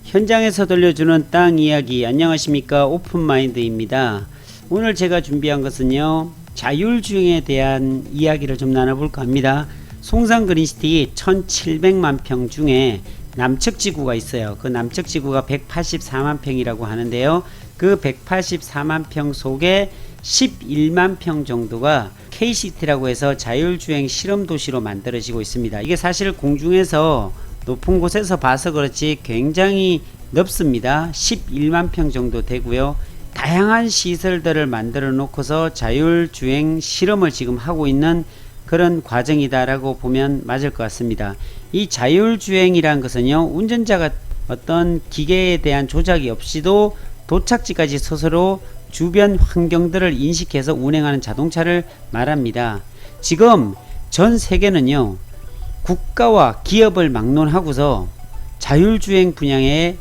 현장에서 들려주는 땅 이야기. 안녕하십니까, 오픈마인드입니다. 오늘 제가 준비한 것은요, 자율주행에 대한 이야기를 좀 나눠볼까 합니다. 송산 그린시티 1700만 평 중에 남측지구가 있어요. 그 남측지구가 184만 평이라고 하는데요, 그 184만 평 속에 11만 평 정도가 KCT라고 해서 자율주행 실험도시로 만들어지고 있습니다. 이게 사실 공중에서 높은 곳에서 봐서 그렇지 굉장히 넓습니다. 11만 평 정도 되고요. 다양한 시설들을 만들어 놓고서 자율주행 실험을 지금 하고 있는 그런 과정이다라고 보면 맞을 것 같습니다. 이 자율주행이란 것은요, 운전자가 어떤 기계에 대한 조작이 없이도 도착지까지 스스로 주변 환경들을 인식해서 운행하는 자동차를 말합니다. 지금 전 세계는요, 국가와 기업을 막론하고서 자율주행 분야의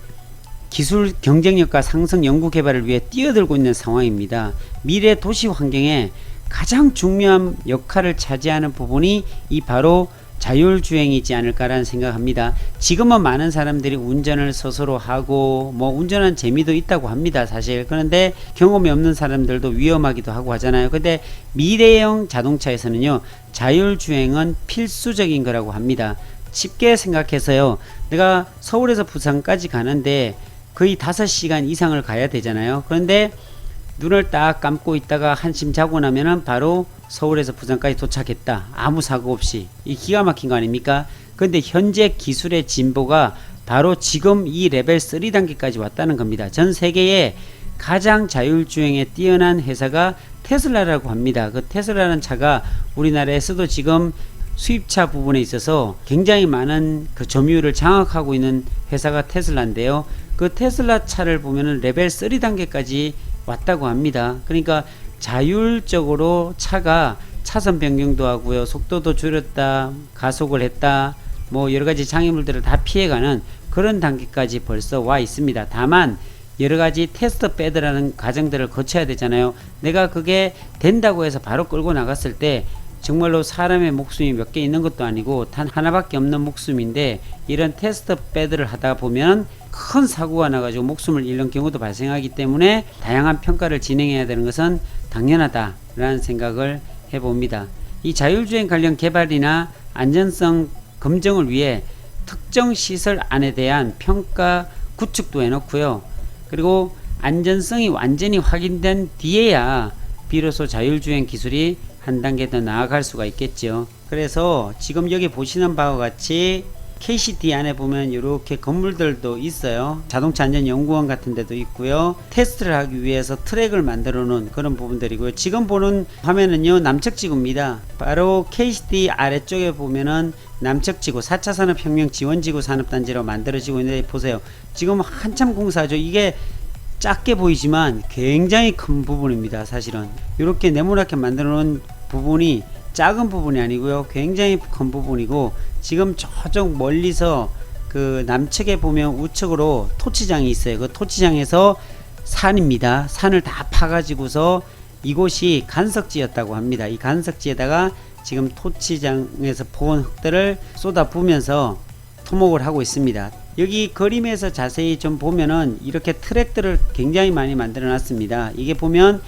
기술 경쟁력과 상승 연구 개발을 위해 뛰어들고 있는 상황입니다. 미래 도시 환경에 가장 중요한 역할을 차지하는 부분이 이 바로 자율주행이지 않을까라는 생각합니다. 지금은 많은 사람들이 운전을 스스로 하고 운전하는 재미도 있다고 합니다, 사실. 그런데 경험이 없는 사람들도 위험하기도 하고 하잖아요. 근데 미래형 자동차에서는요, 자율주행은 필수적인 거라고 합니다. 쉽게 생각해서요, 내가 서울에서 부산까지 가는데 거의 5시간 이상을 가야 되잖아요. 그런데 눈을 딱 감고 있다가 한숨 자고 나면은 바로 서울에서 부산까지 도착했다, 아무 사고 없이. 이 기가 막힌 거 아닙니까? 근데 현재 기술의 진보가 바로 지금 이 레벨 3단계까지 왔다는 겁니다. 전 세계에 가장 자율주행에 뛰어난 회사가 테슬라라고 합니다. 그 테슬라라는 차가 우리나라에서도 지금 수입차 부분에 있어서 굉장히 많은 그 점유율을 장악하고 있는 회사가 테슬라인데요, 그 테슬라 차를 보면은 레벨 3단계까지 왔다고 합니다. 그러니까 자율적으로 차가 차선 변경도 하고요, 속도도 줄였다, 가속을 했다, 여러가지 장애물들을 다 피해가는 그런 단계까지 벌써 와 있습니다. 다만 여러가지 테스트 배드라는 과정들을 거쳐야 되잖아요. 내가 그게 된다고 해서 바로 끌고 나갔을 때 정말로 사람의 목숨이 몇 개 있는 것도 아니고 단 하나밖에 없는 목숨인데, 이런 테스트 배드를 하다 보면 큰 사고가 나가지고 목숨을 잃는 경우도 발생하기 때문에 다양한 평가를 진행해야 되는 것은 당연하다라는 생각을 해봅니다. 이 자율주행 관련 개발이나 안전성 검증을 위해 특정 시설 안에 대한 평가 구축도 해놓고요, 그리고 안전성이 완전히 확인된 뒤에야 비로소 자율주행 기술이 한 단계 더 나아갈 수가 있겠죠. 그래서 지금 여기 보시는 바와 같이 KCT 안에 보면 이렇게 건물들도 있어요. 자동차 안전연구원 같은 데도 있고요, 테스트를 하기 위해서 트랙을 만들어 놓은 그런 부분들이고요. 지금 보는 화면은요, 남측지구입니다. 바로 KCT 아래쪽에 보면은 남측지구 4차 산업혁명 지원지구 산업단지로 만들어지고 있는데, 보세요, 지금 한참 공사하죠. 이게 작게 보이지만 굉장히 큰 부분입니다. 사실은 이렇게 네모나게 만들어 놓은 부분이 작은 부분이 아니고요, 굉장히 큰 부분이고, 지금 저쪽 멀리서 그 남측에 보면 우측으로 토치장이 있어요. 그 토치장에서 산입니다. 산을 다 파가지고서 이곳이 간석지였다고 합니다. 이 간석지에다가 지금 토치장에서 포온 흙들을 쏟아부으면서 토목을 하고 있습니다. 여기 그림에서 자세히 좀 보면은 이렇게 트랙들을 굉장히 많이 만들어 놨습니다. 이게 보면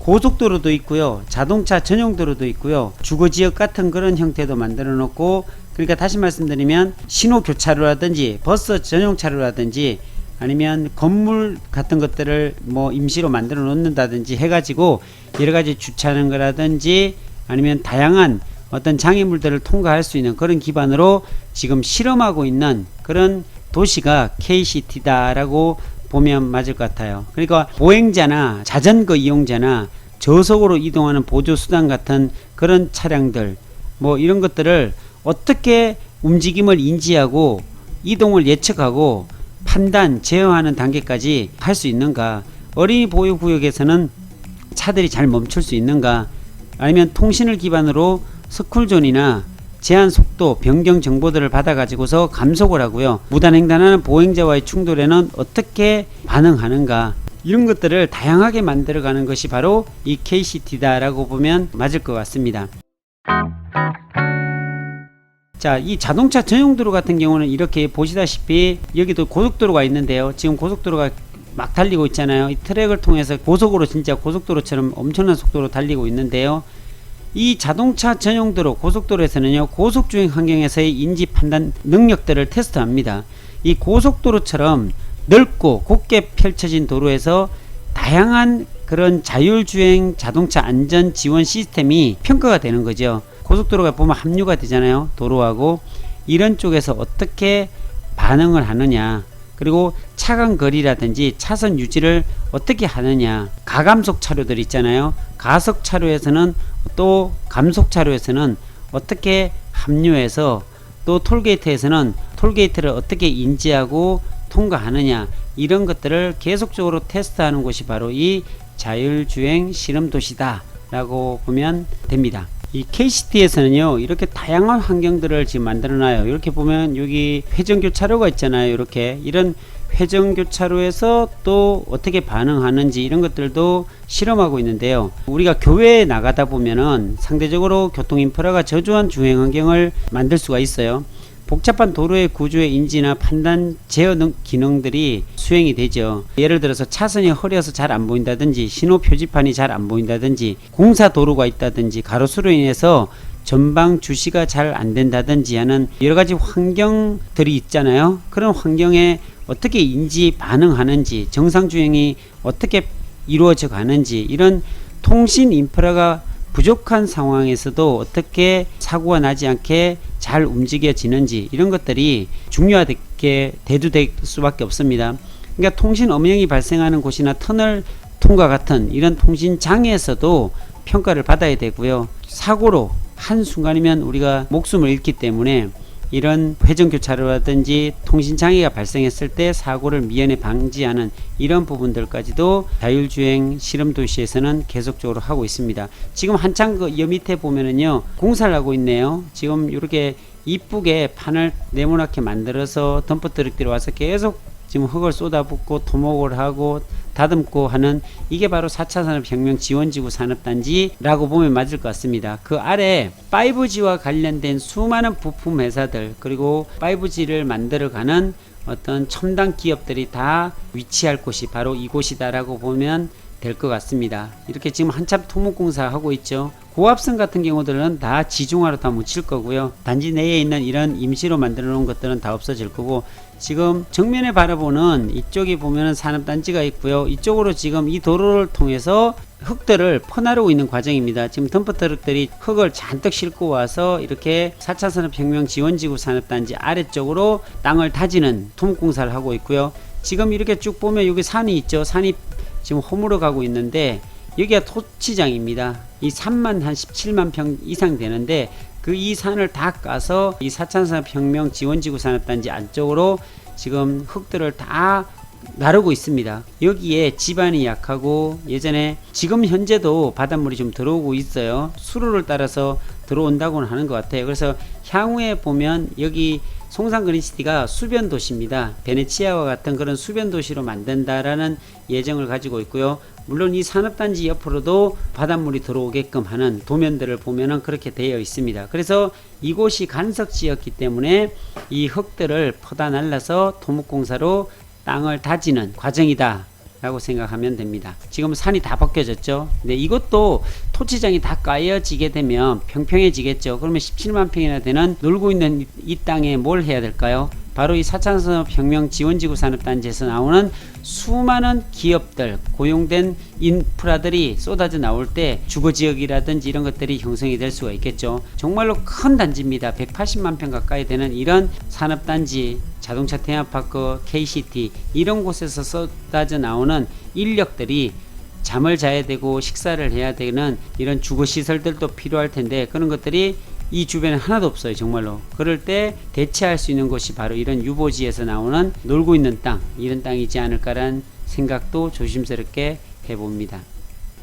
고속도로도 있고요, 자동차 전용도로도 있고요, 주거지역 같은 그런 형태도 만들어 놓고, 그러니까 다시 말씀드리면 신호교차로라든지 버스 전용차로라든지 아니면 건물 같은 것들을 임시로 만들어 놓는다든지 해가지고 여러가지 주차하는 거라든지 아니면 다양한 어떤 장애물들을 통과할 수 있는 그런 기반으로 지금 실험하고 있는 그런 도시가 KCT다라고 보면 맞을 것 같아요. 그러니까 보행자나 자전거 이용자나 저속으로 이동하는 보조수단 같은 그런 차량들 이런 것들을 어떻게 움직임을 인지하고 이동을 예측하고 판단, 제어하는 단계까지 할 수 있는가, 어린이 보호구역에서는 차들이 잘 멈출 수 있는가, 아니면 통신을 기반으로 스쿨존이나 제한 속도 변경 정보들을 받아 가지고서 감속을 하고요, 무단횡단하는 보행자와의 충돌에는 어떻게 반응하는가, 이런 것들을 다양하게 만들어가는 것이 바로 이 KCT다라고 보면 맞을 것 같습니다. 자, 이 자동차 전용도로 같은 경우는 이렇게 보시다시피 여기도 고속도로가 있는데요. 지금 고속도로가 막 달리고 있잖아요. 이 트랙을 통해서 고속으로 진짜 고속도로처럼 엄청난 속도로 달리고 있는데요. 이 자동차 전용도로 고속도로에서는요, 고속주행 환경에서의 인지 판단 능력들을 테스트합니다. 이 고속도로처럼 넓고 곱게 펼쳐진 도로에서 다양한 그런 자율주행 자동차 안전 지원 시스템이 평가가 되는 거죠. 고속도로가 보면 합류가 되잖아요. 도로하고 이런 쪽에서 어떻게 반응을 하느냐, 그리고 차간 거리라든지 차선 유지를 어떻게 하느냐, 가감속 차로들 있잖아요. 가속 차로에서는 또 감속 차로에서는 어떻게 합류해서, 또 톨게이트에서는 톨게이트를 어떻게 인지하고 통과하느냐, 이런 것들을 계속적으로 테스트하는 곳이 바로 이 자율주행 실험도시다 라고 보면 됩니다. 이 KCT에서는요, 이렇게 다양한 환경들을 지금 만들어 놔요. 이렇게 보면 여기 회전교차로가 있잖아요. 이렇게 이런 회전교차로에서 또 어떻게 반응하는지 이런 것들도 실험하고 있는데요. 우리가 교외에 나가다 보면은 상대적으로 교통 인프라가 저조한 주행 환경을 만들 수가 있어요. 복잡한 도로의 구조의 인지나 판단 제어 기능들이 수행이 되죠. 예를 들어서 차선이 흐려서 잘 안 보인다든지, 신호 표지판이 잘 안 보인다든지, 공사 도로가 있다든지, 가로수로 인해서 전방 주시가 잘 안 된다든지 하는 여러 가지 환경들이 있잖아요. 그런 환경에 어떻게 인지 반응하는지, 정상 주행이 어떻게 이루어져 가는지, 이런 통신 인프라가 부족한 상황에서도 어떻게 사고가 나지 않게 잘 움직여지는지, 이런 것들이 중요하게 대두될 수밖에 없습니다. 그러니까 통신 음영이 발생하는 곳이나 터널 통과 같은 이런 통신 장애에서도 평가를 받아야 되고요. 사고로 한순간이면 우리가 목숨을 잃기 때문에 이런 회전교차로라든지 통신장애가 발생했을 때 사고를 미연에 방지하는 이런 부분들까지도 자율주행 실험도시에서는 계속적으로 하고 있습니다. 지금 한창 그 밑에 보면은요, 공사를 하고 있네요. 지금 이렇게 이쁘게 판을 네모나게 만들어서 덤퍼트럭들이 와서 계속 지금 흙을 쏟아붓고 토목을 하고 다듬고 하는, 이게 바로 4차 산업혁명 지원지구 산업단지라고 보면 맞을 것 같습니다. 그 아래 5G와 관련된 수많은 부품 회사들, 그리고 5G를 만들어가는 어떤 첨단 기업들이 다 위치할 곳이 바로 이곳이다라고 보면 될 것 같습니다. 이렇게 지금 한참 토목공사 하고 있죠. 고압선 같은 경우들은 다 지중화로 다 묻힐 거고요. 단지 내에 있는 이런 임시로 만들어 놓은 것들은 다 없어질 거고, 지금 정면에 바라보는 이쪽이 보면은 산업단지가 있고요. 이쪽으로 지금 이 도로를 통해서 흙들을 퍼나르고 있는 과정입니다. 지금 덤퍼트럭들이 흙을 잔뜩 싣고 와서 이렇게 4차 산업혁명 지원지구 산업단지 아래쪽으로 땅을 다지는 토목공사를 하고 있고요. 지금 이렇게 쭉 보면 여기 산이 있죠. 산이 지금 허물어 가고 있는데 여기가 토치장입니다. 이 산만 한 17만 평 이상 되는데 그 이 산을 다 까서 이 4차 산업혁명 지원지구 산업단지 안쪽으로 지금 흙들을 다 나르고 있습니다. 여기에 지반이 약하고, 예전에 지금 현재도 바닷물이 좀 들어오고 있어요. 수로를 따라서 들어온다고는 하는 것 같아요. 그래서 향후에 보면 여기 송산 그린시티가 수변 도시입니다. 베네치아와 같은 그런 수변 도시로 만든다라는 예정을 가지고 있고요. 물론 이 산업단지 옆으로도 바닷물이 들어오게끔 하는 도면들을 보면은 그렇게 되어 있습니다. 그래서 이곳이 간석지였기 때문에 이 흙들을 퍼다 날라서 토목공사로 땅을 다지는 과정이다 라고 생각하면 됩니다. 지금 산이 다 벗겨졌죠. 근데 이것도 토지장이 다 까여지게 되면 평평해지겠죠. 그러면 17만 평이나 되는 놀고 있는 이 땅에 뭘 해야 될까요? 바로 이 4차 산업혁명 지원지구 산업단지에서 나오는 수많은 기업들, 고용된 인프라들이 쏟아져 나올 때 주거지역이라든지 이런 것들이 형성이 될 수가 있겠죠. 정말로 큰 단지입니다. 180만 평 가까이 되는 이런 산업단지, 자동차 테마파크, KCT 이런 곳에서 쏟아져 나오는 인력들이 잠을 자야 되고 식사를 해야 되는 이런 주거시설들도 필요할 텐데, 그런 것들이 이 주변에 하나도 없어요. 정말로. 그럴 때 대체할 수 있는 곳이 바로 이런 유보지에서 나오는 놀고 있는 땅, 이런 땅이지 않을까라는 생각도 조심스럽게 해봅니다.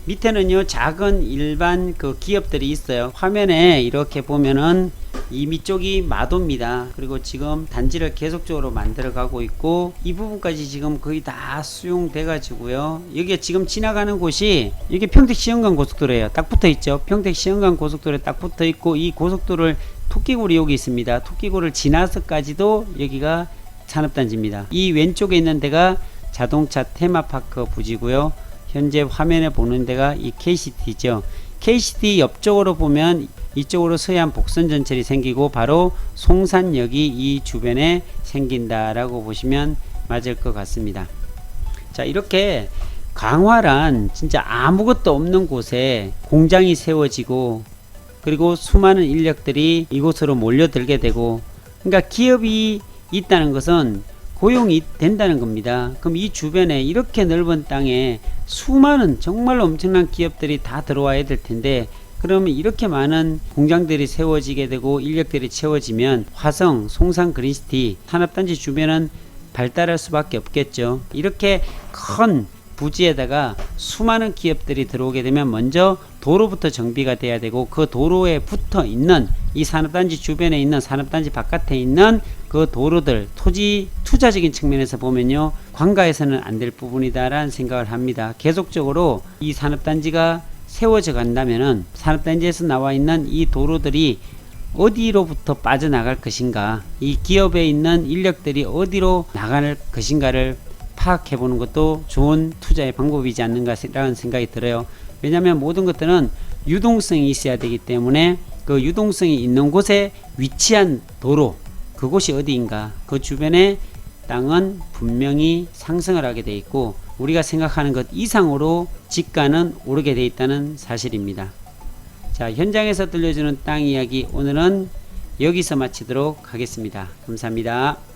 밑에는요, 작은 일반 그 기업들이 있어요. 화면에 이렇게 보면은 이 밑쪽이 마도입니다. 그리고 지금 단지를 계속적으로 만들어 가고 있고, 이 부분까지 지금 거의 다 수용돼 가지고요. 여기에 지금 지나가는 곳이 이게 평택 시흥간 고속도로예요. 딱 붙어 있죠. 평택 시흥간 고속도로에 딱 붙어 있고, 이 고속도로를 토끼굴이 여기 있습니다. 토끼굴을 지나서까지도 여기가 산업단지입니다. 이 왼쪽에 있는 데가 자동차 테마파크 부지고요. 현재 화면에 보는 데가 이 KCT죠. KCT 옆쪽으로 보면 이쪽으로 서해안 복선전철이 생기고 바로 송산역이 이 주변에 생긴다라고 보시면 맞을 것 같습니다. 자, 이렇게 강화란 진짜 아무것도 없는 곳에 공장이 세워지고 그리고 수많은 인력들이 이곳으로 몰려들게 되고, 그러니까 기업이 있다는 것은 고용이 된다는 겁니다. 그럼 이 주변에 이렇게 넓은 땅에 수많은 정말 엄청난 기업들이 다 들어와야 될 텐데, 그러면 이렇게 많은 공장들이 세워지게 되고 인력들이 채워지면 화성, 송산 그린시티 산업단지 주변은 발달할 수밖에 없겠죠. 이렇게 큰 부지에다가 수많은 기업들이 들어오게 되면 먼저 도로부터 정비가 돼야 되고, 그 도로에 붙어 있는 이 산업단지 주변에 있는 산업단지 바깥에 있는 그 도로들, 토지 투자적인 측면에서 보면요, 관가해서는 안 될 부분이다라는 생각을 합니다. 계속적으로 이 산업단지가 세워져 간다면은 산업단지에서 나와 있는 이 도로들이 어디로부터 빠져나갈 것인가, 이 기업에 있는 인력들이 어디로 나갈 것인가를 파악해 보는 것도 좋은 투자의 방법이지 않는가라는 생각이 들어요. 왜냐하면 모든 것들은 유동성이 있어야 되기 때문에 그 유동성이 있는 곳에 위치한 도로, 그곳이 어디인가, 그 주변에 땅은 분명히 상승을 하게 돼 있고 우리가 생각하는 것 이상으로 지가는 오르게 돼 있다는 사실입니다. 자, 현장에서 들려주는 땅 이야기 오늘은 여기서 마치도록 하겠습니다. 감사합니다.